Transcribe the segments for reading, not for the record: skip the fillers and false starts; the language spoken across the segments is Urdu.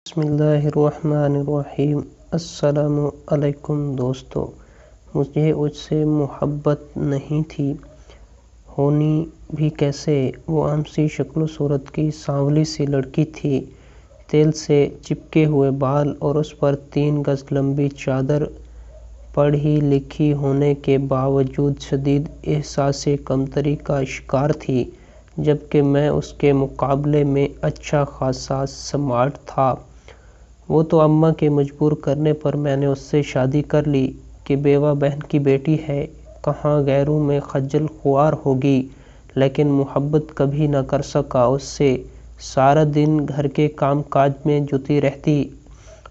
بسم اللہ الرحمن الرحیم۔ السلام علیکم دوستو، مجھے اس سے محبت نہیں تھی، ہونی بھی کیسے۔ وہ عام سی شکل و صورت کی سانولی سی لڑکی تھی، تیل سے چپکے ہوئے بال اور اس پر 3 گز لمبی چادر۔ پڑھی لکھی ہونے کے باوجود شدید احساس کمتری کا شکار تھی، جبکہ میں اس کے مقابلے میں اچھا خاصا سمارٹ تھا۔ وہ تو اماں کے مجبور کرنے پر میں نے اس سے شادی کر لی کہ بیوہ بہن کی بیٹی ہے، کہاں غیروں میں خجل خوار ہوگی، لیکن محبت کبھی نہ کر سکا اس سے۔ سارا دن گھر کے کام کاج میں جٹی رہتی،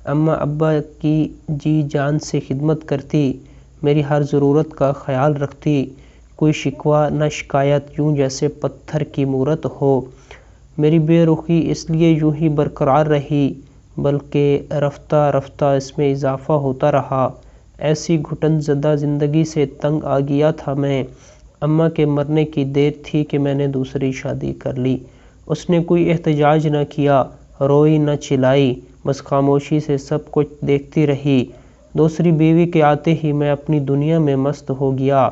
اماں ابا کی جی جان سے خدمت کرتی، میری ہر ضرورت کا خیال رکھتی، کوئی شکوہ نہ شکایت، یوں جیسے پتھر کی مورت ہو۔ میری بے رخی اس لیے یوں ہی برقرار رہی، بلکہ رفتہ رفتہ اس میں اضافہ ہوتا رہا۔ ایسی گھٹن زدہ زندگی سے تنگ آ گیا تھا میں۔ اماں کے مرنے کی دیر تھی کہ میں نے دوسری شادی کر لی۔ اس نے کوئی احتجاج نہ کیا، روئی نہ چلائی، بس خاموشی سے سب کچھ دیکھتی رہی۔ دوسری بیوی کے آتے ہی میں اپنی دنیا میں مست ہو گیا۔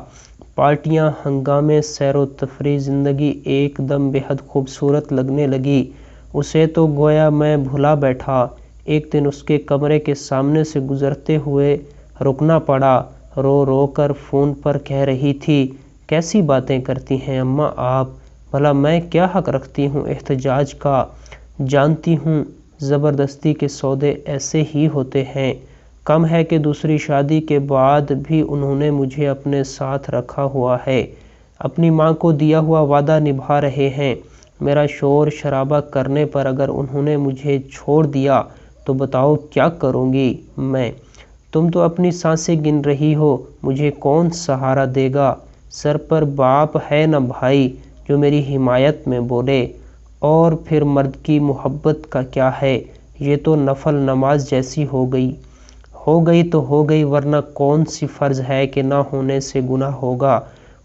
پارٹیاں، ہنگامے، سیر و تفریح، زندگی ایک دم بے حد خوبصورت لگنے لگی۔ اسے تو گویا میں بھلا بیٹھا۔ ایک دن اس کے کمرے کے سامنے سے گزرتے ہوئے رکنا پڑا۔ رو رو کر فون پر کہہ رہی تھی، کیسی باتیں کرتی ہیں اماں آپ، بھلا میں کیا حق رکھتی ہوں احتجاج کا۔ جانتی ہوں زبردستی کے سودے ایسے ہی ہوتے ہیں۔ کم ہے کہ دوسری شادی کے بعد بھی انہوں نے مجھے اپنے ساتھ رکھا ہوا ہے، اپنی ماں کو دیا ہوا وعدہ نبھا رہے ہیں۔ میرا شور شرابہ کرنے پر اگر انہوں نے مجھے چھوڑ دیا تو بتاؤ کیا کروں گی میں۔ تم تو اپنی سانسیں گن رہی ہو، مجھے کون سہارا دے گا۔ سر پر باپ ہے نہ بھائی جو میری حمایت میں بولے۔ اور پھر مرد کی محبت کا کیا ہے، یہ تو نفل نماز جیسی ہو گئی تو ہو گئی، ورنہ کون سی فرض ہے کہ نہ ہونے سے گناہ ہوگا۔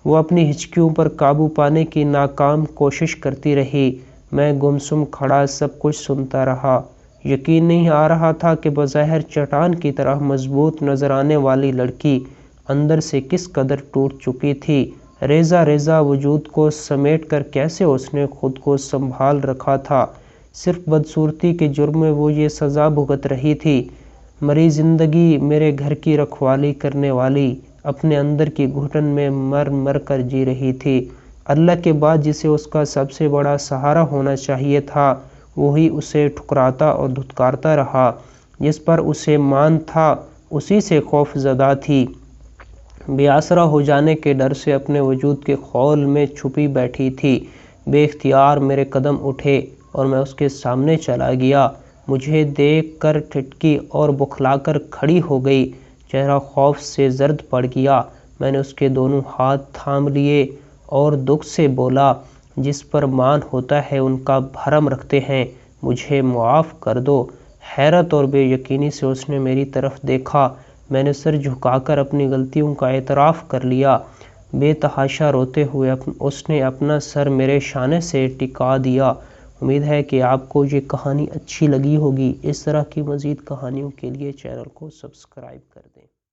وہ اپنی ہچکیوں پر قابو پانے کی ناکام کوشش کرتی رہی۔ میں گمسم کھڑا سب کچھ سنتا رہا۔ یقین نہیں آ رہا تھا کہ بظاہر چٹان کی طرح مضبوط نظر آنے والی لڑکی اندر سے کس قدر ٹوٹ چکی تھی۔ ریزہ ریزہ وجود کو سمیٹ کر کیسے اس نے خود کو سنبھال رکھا تھا۔ صرف بدصورتی کے جرم میں وہ یہ سزا بھگت رہی تھی۔ مری زندگی میرے گھر کی رکھوالی کرنے والی اپنے اندر کی گھٹن میں مر مر کر جی رہی تھی۔ اللہ کے بعد جسے اس کا سب سے بڑا سہارا ہونا چاہیے تھا، وہی اسے ٹھکراتا اور دھتکارتا رہا۔ جس پر اسے مان تھا اسی سے خوف زدہ تھی۔ بے آسرا ہو جانے کے ڈر سے اپنے وجود کے خول میں چھپی بیٹھی تھی۔ بے اختیار میرے قدم اٹھے اور میں اس کے سامنے چلا گیا۔ مجھے دیکھ کر ٹھٹکی اور بکھلا کر کھڑی ہو گئی، چہرہ خوف سے زرد پڑ گیا۔ میں نے اس کے دونوں ہاتھ تھام لیے اور دکھ سے بولا، جس پر مان ہوتا ہے ان کا بھرم رکھتے ہیں، مجھے معاف کر دو۔ حیرت اور بے یقینی سے اس نے میری طرف دیکھا۔ میں نے سر جھکا کر اپنی غلطیوں کا اعتراف کر لیا۔ بے تحاشا روتے ہوئے اس نے اپنا سر میرے شانے سے ٹکا دیا۔ امید ہے کہ آپ کو یہ کہانی اچھی لگی ہوگی۔ اس طرح کی مزید کہانیوں کے لیے چینل کو سبسکرائب کر دیں۔